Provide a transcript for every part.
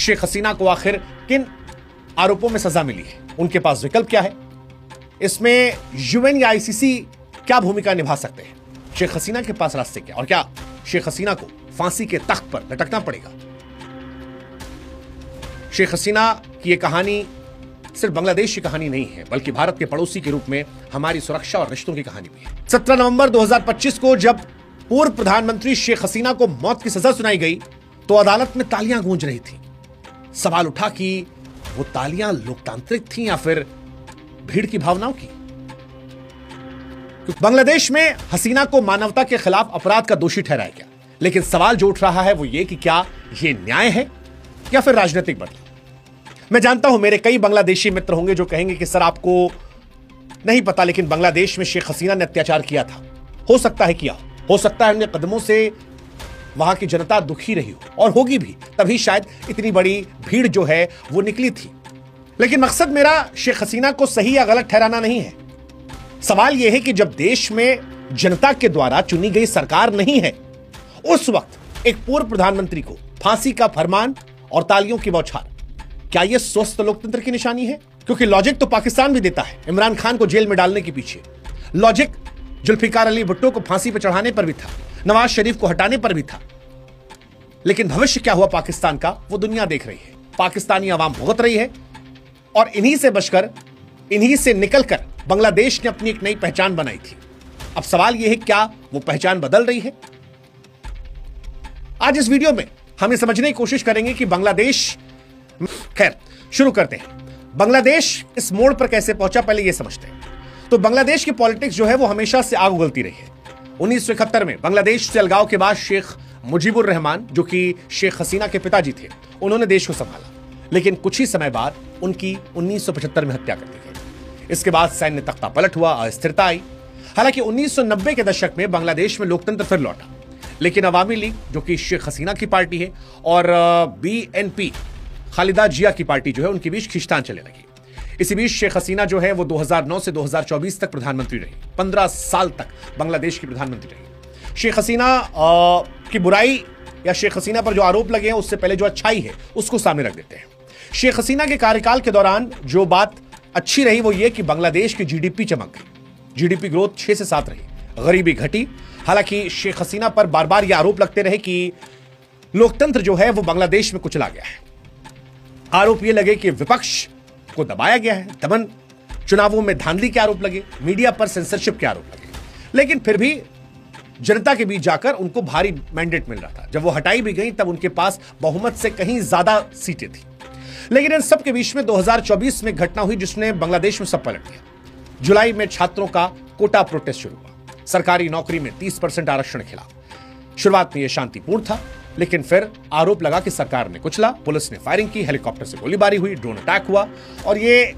शेख हसीना को आखिर किन आरोपों में सजा मिली है, उनके पास विकल्प क्या है, इसमें यूएन या आईसीसी क्या भूमिका निभा सकते हैं, शेख हसीना के पास रास्ते क्या, और क्या शेख हसीना को फांसी के तख्त पर लटकना पड़ेगा। शेख हसीना की यह कहानी सिर्फ बांग्लादेश की कहानी नहीं है, बल्कि भारत के पड़ोसी के रूप में हमारी सुरक्षा और रिश्तों की कहानी भी है। 17 नवंबर 2025 को जब पूर्व प्रधानमंत्री शेख हसीना को मौत की सजा सुनाई गई तो अदालत में तालियां गूंज रही थी। सवाल उठा कि वो तालियां लोकतांत्रिक थी या फिर भीड़ की भावनाओं की। बांग्लादेश में हसीना को मानवता के खिलाफ अपराध का दोषी ठहराया गया, लेकिन सवाल जो उठ रहा है वो ये कि क्या ये न्याय है या फिर राजनीतिक बदलाव। मैं जानता हूं मेरे कई बांग्लादेशी मित्र होंगे जो कहेंगे कि सर आपको नहीं पता, लेकिन बांग्लादेश में शेख हसीना ने अत्याचार किया था। हो सकता है किया, हो सकता है उनके कदमों से वहां की जनता दुखी रही हो और होगी भी, तभी शायद इतनी बड़ी भीड़ जो है वो निकली थी। लेकिन मकसद मेरा शेख हसीना को सही या गलत ठहराना नहीं है। सवाल यह है कि जब देश में जनता के द्वारा चुनी गई सरकार नहीं है, उस वक्त एक पूर्व प्रधानमंत्री को फांसी का फरमान और तालियों की बौछार, क्या यह स्वस्थ लोकतंत्र की निशानी है? क्योंकि लॉजिक तो पाकिस्तान भी देता है, इमरान खान को जेल में डालने के पीछे लॉजिक जुल्फिकार अली भुट्टो को फांसी पर चढ़ाने पर भी था, नवाज शरीफ को हटाने पर भी था। लेकिन भविष्य क्या हुआ पाकिस्तान का, वो दुनिया देख रही है, पाकिस्तानी आवाम भुगत रही है। और इन्हीं से बचकर, इन्हीं से निकलकर बांग्लादेश ने अपनी एक नई पहचान बनाई थी। अब सवाल यह है क्या वो पहचान बदल रही है? आज इस वीडियो में हम ये समझने की कोशिश करेंगे कि बांग्लादेश, खैर शुरू करते हैं, बांग्लादेश इस मोड़ पर कैसे पहुंचा, पहले यह समझते हैं। तो बांग्लादेश की पॉलिटिक्स जो है वो हमेशा से आग उगलती रही है। 1971 में बांग्लादेश से अलगाव के बाद शेख मुजीबुर रहमान, जो कि शेख हसीना के पिताजी थे, उन्होंने देश को संभाला। लेकिन कुछ ही समय बाद उनकी 1975 में हत्या कर दी गई। इसके बाद सैन्य तख्ता पलट हुआ, अस्थिरता आई। हालांकि 1990 के दशक में बांग्लादेश में लोकतंत्र फिर लौटा, लेकिन अवामी लीग, जो कि शेख हसीना की पार्टी है, और बीएनपी खालिदा जिया की पार्टी जो है, उनके बीच खींचतान चलने लगी। इसी बीच शेख हसीना जो है वो 2009 से 2024 तक प्रधानमंत्री रही, 15 साल तक बांग्लादेश की प्रधानमंत्री रही। शेख हसीना की बुराई या शेख हसीना पर जो आरोप लगे हैं उससे पहले जो अच्छाई है उसको सामने रख देते हैं। शेख हसीना के कार्यकाल के दौरान जो बात अच्छी रही वो ये कि बांग्लादेश की जीडीपी चमक गई, जीडीपी ग्रोथ 6 से 7 रही, गरीबी घटी। हालांकि शेख हसीना पर बार बार ये आरोप लगते रहे कि लोकतंत्र जो है वो बांग्लादेश में कुचला गया है। आरोप ये लगे कि विपक्ष को दबाया गया है, दमन, चुनावों में धांधली के आरोप लगे, मीडिया पर सेंसरशिप के आरोप लगे। लेकिन फिर भी जनता के बीच जाकर उनको भारी मैंडेट मिल रहा था। जब वो हटाई भी गई तब उनके पास बहुमत से कहीं ज्यादा सीटें थी। लेकिन इन सब के बीच में 2024 में घटना हुई जिसने बांग्लादेश में सब पलट दिया। जुलाई में छात्रों का कोटा प्रोटेस्ट शुरू हुआ, सरकारी नौकरी में 30% आरक्षण के खिलाफ। शुरुआत में यह शांतिपूर्ण था, लेकिन फिर आरोप लगा कि सरकार ने कुचला, पुलिस ने फायरिंग की, हेलीकॉप्टर से गोलीबारी हुई, ड्रोन अटैक हुआ, और यह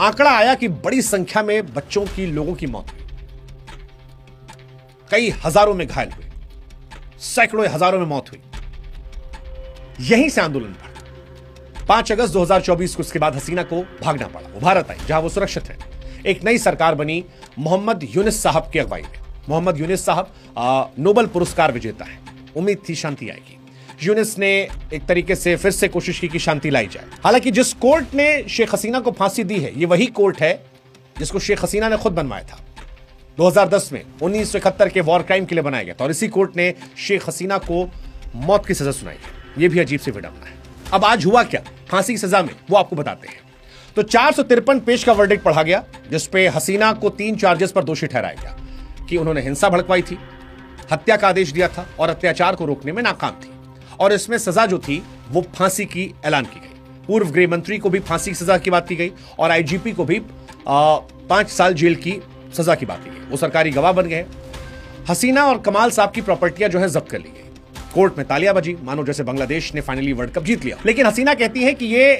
आंकड़ा आया कि बड़ी संख्या में बच्चों की, लोगों की मौत हुई, कई हजारों में घायल हुए, सैकड़ों हजारों में मौत हुई। यहीं से आंदोलन बढ़ा। 5 अगस्त 2024 को इसके बाद हसीना को भागना पड़ा। वो भारत आई जहां वो सुरक्षित है। एक नई सरकार बनी मोहम्मद यूनिस साहब की अगुवाई में। मोहम्मद यूनिस साहब नोबेल पुरस्कार विजेता है। उम्मीद थी शांति आएगी। यूनिस ने एक तरीके से फिर से कोशिश की कि शांति लाई जाए। हालांकि जिस कोर्ट ने शेख हसीना को फांसी दी है, ये वही कोर्ट है जिसको शेख हसीना ने खुद बनवाया था। 2010 में 1971 के वॉर क्राइम के लिए बनाया गया था, और इसी कोर्ट ने शेख हसीना को मौत की सजा सुनाई है। यह भी अजीब सी विडंबना है। अब आज हुआ क्या फांसी की सजा में, वो आपको बताते हैं। तो 453 पेज का वर्डिक्ट पढ़ा गया, जिसपे हसीना को 3 चार्जेस पर दोषी ठहराया गया कि उन्होंने हिंसा भड़कवाई थी, हत्या का आदेश दिया था और अत्याचार को रोकने में नाकाम थी। और इसमें सजा जो थी वो फांसी की ऐलान की गई। पूर्व गृह मंत्री को भी फांसी की सजा की बात की गई और आईजीपी को भी 5 साल जेल की सजा की बात की गई। वो सरकारी गवाह बन गए। हसीना और कमाल साहब की प्रॉपर्टियां जो है जब्त कर ली गई। कोर्ट में तालियां बजी, मानो जैसे बांग्लादेश ने फाइनली वर्ल्ड कप जीत लिया। लेकिन हसीना कहती है कि ये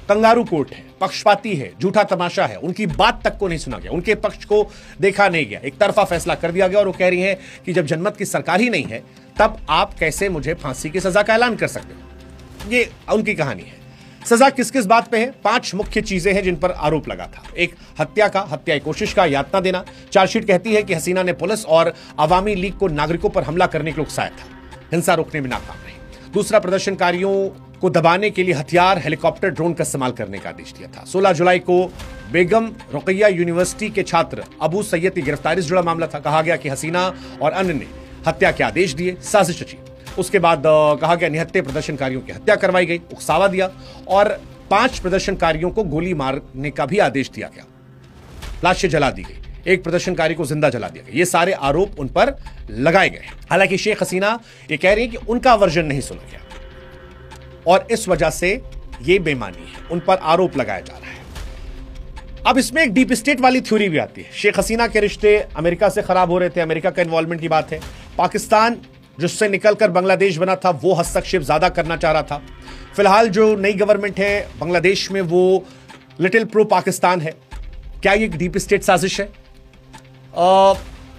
कंगारू कोर्ट है, पक्षपाती है, झूठा तमाशा है। उनकी बात तक को नहीं सुना गया, उनके पक्ष को देखा नहीं गया, एक तरफा फैसला कर दिया गया। और वो कह रही है कि जब जनमत की सरकार ही नहीं है तब आप कैसे मुझे फांसी की सजा का ऐलान कर सकते हो। ये उनकी कहानी है। सजा किस किस बात पे है? 5 मुख्य चीजें हैं जिन पर आरोप लगा था। एक, हत्या की कोशिश का, यातना देना। चार्जशीट कहती है कि हसीना ने पुलिस और अवामी लीग को नागरिकों पर हमला करने के लिए उकसाया था, हिंसा रोकने में नाकाम रही। दूसरा, प्रदर्शनकारियों को दबाने के लिए हथियार, हेलीकॉप्टर, ड्रोन का इस्तेमाल करने का आदेश दिया था। 16 जुलाई को बेगम रुकैया यूनिवर्सिटी के छात्र अबू सैयद की गिरफ्तारी से जुड़ा मामला था। कहा गया कि हसीना और अन्य ने हत्या के आदेश दिए, साजिश रची। उसके बाद कहा गया निहत्थे प्रदर्शनकारियों की हत्या करवाई गई, उकसावा दिया और 5 प्रदर्शनकारियों को गोली मारने का भी आदेश दिया गया। लाशें जला दी गई, एक प्रदर्शनकारी को जिंदा जला दिया गया। ये सारे आरोप उन पर लगाए गए। हालांकि शेख हसीना ये कह रही है कि उनका वर्जन नहीं सुना गया और इस वजह से ये बेईमानी है, उन पर आरोप लगाया जा रहा है। अब इसमें एक डीप स्टेट वाली थ्योरी भी आती है। शेख हसीना के रिश्ते अमेरिका से खराब हो रहे थे, अमेरिका का इन्वॉल्वमेंट की बात है। पाकिस्तान जिससे निकलकर बांग्लादेश बना था वो हस्तक्षेप ज्यादा करना चाह रहा था। फिलहाल जो नई गवर्नमेंट है बांग्लादेश में वो लिटिल प्रो पाकिस्तान है। क्या ये डीप स्टेट साजिश है?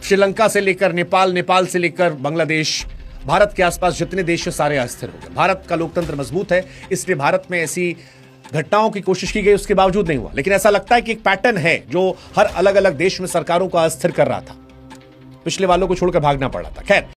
श्रीलंका से लेकर नेपाल, नेपाल से लेकर बांग्लादेश, भारत के आसपास जितने देश हैं सारे अस्थिर हो गए। भारत का लोकतंत्र मजबूत है, इसलिए भारत में ऐसी घटनाओं की कोशिश की गई, उसके बावजूद नहीं हुआ। लेकिन ऐसा लगता है कि एक पैटर्न है जो हर अलग अलग देश में सरकारों को अस्थिर कर रहा था, पिछले वालों को छोड़कर भागना पड़ रहा था। खैर,